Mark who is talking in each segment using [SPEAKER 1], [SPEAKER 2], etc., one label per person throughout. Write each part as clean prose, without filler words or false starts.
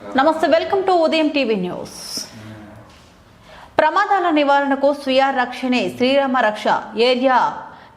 [SPEAKER 1] నమస్తే, welcome to ఉదయం TV news. ప్రమాదాల నివారణకు స్వీయ రక్షణే శ్రీరామ రక్ష ఏరియా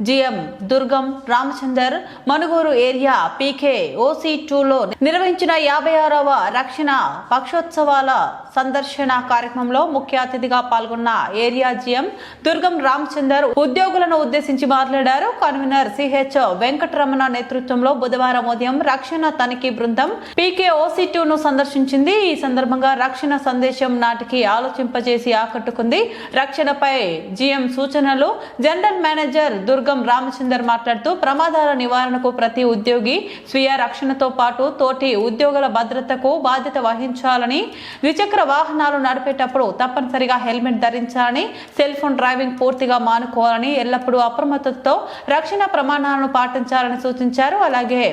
[SPEAKER 1] జిఎం దుర్గం రామచందర్ మనుగూరు ఏరియా పీకే OC2లో నిర్వహించిన 56వ రక్షణ పక్షోత్సవాల సందర్శన కార్యక్రమంలో ముఖ్య అతిథిగా పాల్గొన్న ఏరియా జిఎం దుర్గం రామచందర్ ఉద్యోగులను ఉద్దేశించి మాట్లాడారు. కన్వీనర్ CH వెంకటరమణ నేతృత్వంలో బుధవారం ఉదయం రక్షణ తనిఖీ బృందం పీకే OC2ను సందర్శించింది. ఈ సందర్భంగా రక్షణ సందేశం నాటికి ఆలోచింపజేసి ఆకట్టుకుంది. రక్షణపై జిఎం సూచనలు. జనరల్ మేనేజర్ దుర్గం రామచందర్ మాట్లాడుతూ ప్రమాదాల నివారణకు ప్రతి ఉద్యోగి స్వీయ రక్షణతో పాటు తోటి ఉద్యోగుల భద్రతకు బాధ్యత వహించాలని, ద్విచక్ర వాహనాలు నడిపేటప్పుడు తప్పనిసరిగా హెల్మెట్ ధరించాలని, సెల్ ఫోన్ డ్రైవింగ్ పూర్తిగా మానుకోవాలని, ఎల్లప్పుడూ అప్రమత్తతో రక్షణ ప్రమాణాలను పాటించాలని సూచించారు. అలాగే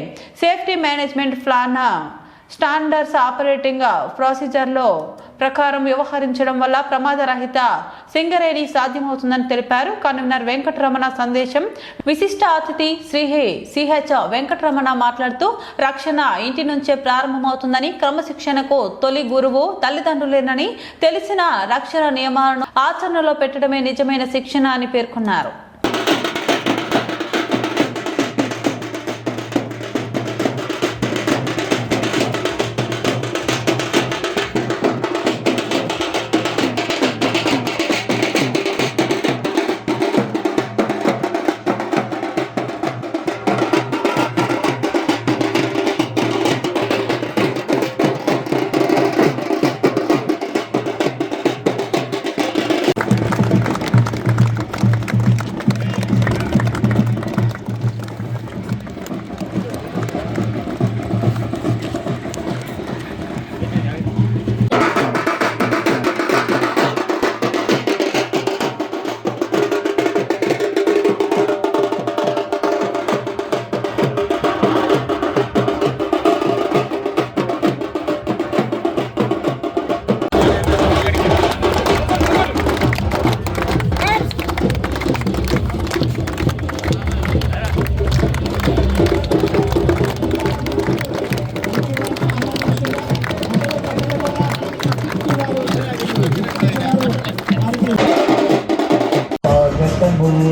[SPEAKER 1] safety management plan standards operating ప్రొసీజర్లో ప్రకారం వ్యవహరించడం వల్ల ప్రమాదరహిత సింగరేణి సాధ్యమవుతుందని తెలిపారు. కన్వీనర్ వెంకటరమణ సందేశం. విశిష్ట అతిథి శ్రీ CH వెంకటరమణ మాట్లాడుతూ రక్షణ ఇంటి నుంచే ప్రారంభమవుతుందని, క్రమశిక్షణకు తొలి గురువు తల్లిదండ్రులేనని, తెలిసిన రక్షణ నియమాలను ఆచరణలో పెట్టడమే నిజమైన శిక్షణ అని పేర్కొన్నారు.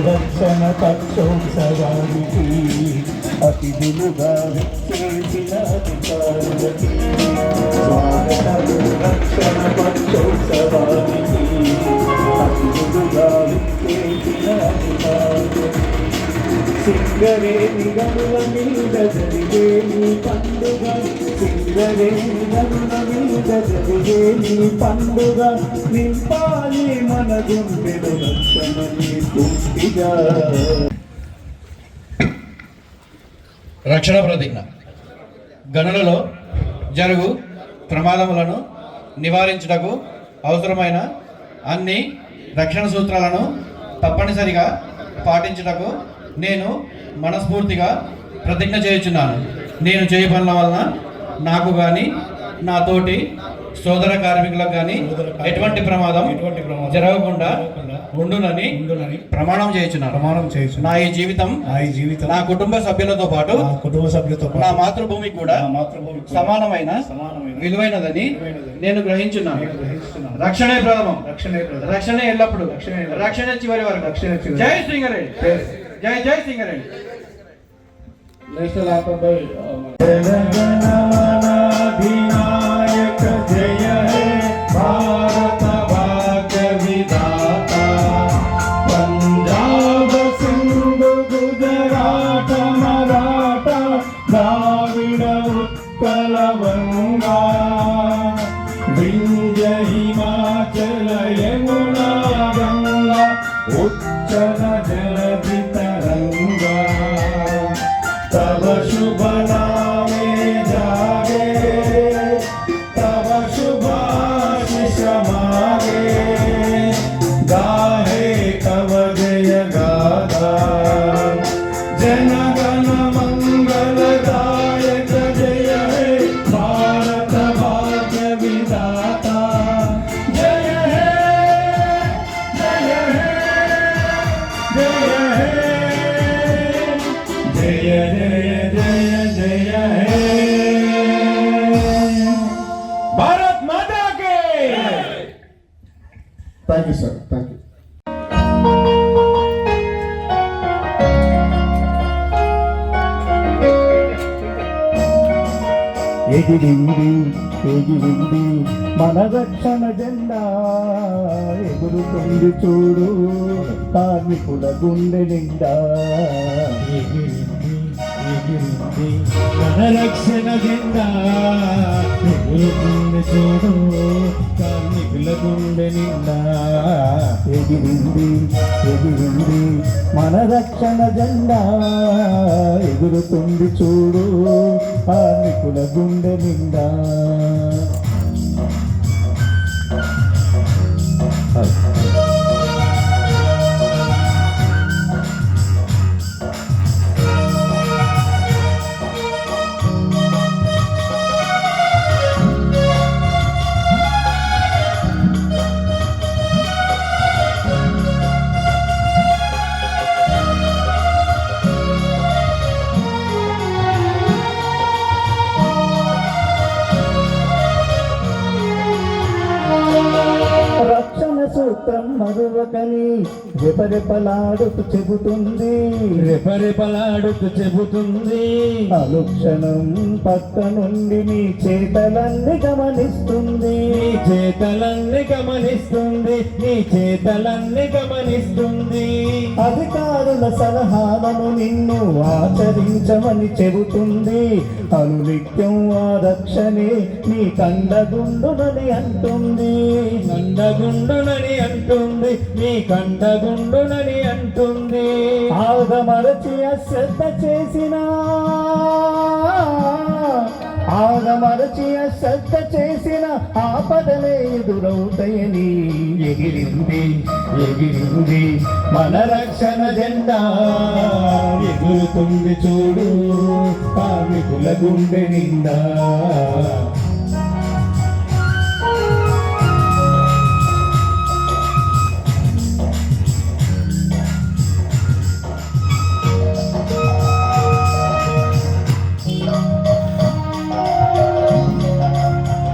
[SPEAKER 2] రక్షణ పక్షోత్సవానికి అతిథులుగా విచ్చేసిన అధికారులకి స్వాగతము. రక్షణ పక్షోత్సవానికి అతిథులుగా విచ్చేసిన అధికారులకి సింగరేణి గనుల మీద జరిగే నీ పండుగ, సింగరేణి గనుల మీద జరిగే నీ పండుగ, నింపాలి మన గుండెలు రక్షణ నీ పూర్తిగా.
[SPEAKER 3] రక్షణ ప్రతిజ్ఞ. గనులలో జరుగు ప్రమాదములను నివారించుటకు అవసరమైన అన్ని రక్షణ సూత్రాలను తప్పనిసరిగా పాటించుటకు నేను మనస్ఫూర్తిగా ప్రతిజ్ఞ చేయుచున్నాను. నేను చేయ పనుల వలన నాకు కానీ నా తోటి సోదర కార్మికులకు కానీ ఎటువంటి ప్రమాదం జరగకుండా ఉండునని ప్రమాణం చేయుచున్నాను. నా ఈ జీవితం నా కుటుంబ సభ్యులతో పాటు నా మాతృభూమికి కూడా సమానమైన విలువైనదని నేను గ్రహించున్నాను. రక్షణే ప్రథమం, రక్షణే ఎల్లప్పుడు, రక్షణ చివరి వరకు. జై సింగరేణి, జై జై Singareni.
[SPEAKER 2] National anthem by Vinayaka జయ హే భారత భాగ్య విధాత, పంజాబ్ సింధు గుజరాట మరాఠ ద్రావిడ ఉత్కల వంగా, వింధ్య హిమాచల యమునా గంగా ఉచ్చల జలధి तरंगा, तब शुभ नामे जा thank you sir, thank you.
[SPEAKER 4] ఎగిరింది ఎగిరింది మన రక్షణ జెండా, ఎగురుతుంది చూడు కార్మికుల గుండె నిండా.
[SPEAKER 2] ఎగిరింది ఎగిరింది మన రక్షణ జెండా, ఎగురుతుంది చూడు కార్మికుల గుండె నిండా.
[SPEAKER 4] ఎగిరింది ఎగిరింది మన రక్షణ జెండా, ఎగురుతుంది చూడు కార్మికుల గుండె నిండా. రక్షణ సూత్రం మరువకని రెపరెపలాడుతూ చెబుతుంది,
[SPEAKER 2] రెపరెపలాడుతూ చెబుతుంది.
[SPEAKER 4] అనుక్షణం పక్క నుండి నీ చేతలన్నీ గమనిస్తుంది.
[SPEAKER 2] నీ చేతలన్నీ గమనిస్తుంది, నీ చేతలన్నీ గమనిస్తుంది.
[SPEAKER 4] అధికారుల సలహాలను నిన్ను ఆచరించమని చెబుతుంది. అనునిత్యం ఆ రక్షణే నీ కండగుండునని అంటుంది.
[SPEAKER 2] కండగుండునని అంటుంది, నీ కండగుండునని అంటుంది.
[SPEAKER 4] ఆగమరచి అశ్రద్ధ చేసినా, ఆగమరచి అశ్రద్ధ చేసిన ఆపదలే ఎదురవుతాయని. ఎగిరింది ఎగిరింది
[SPEAKER 2] మన రక్షణ జెండా, ఎగురుతుంది చూడు కార్మికుల గుండె నిండా.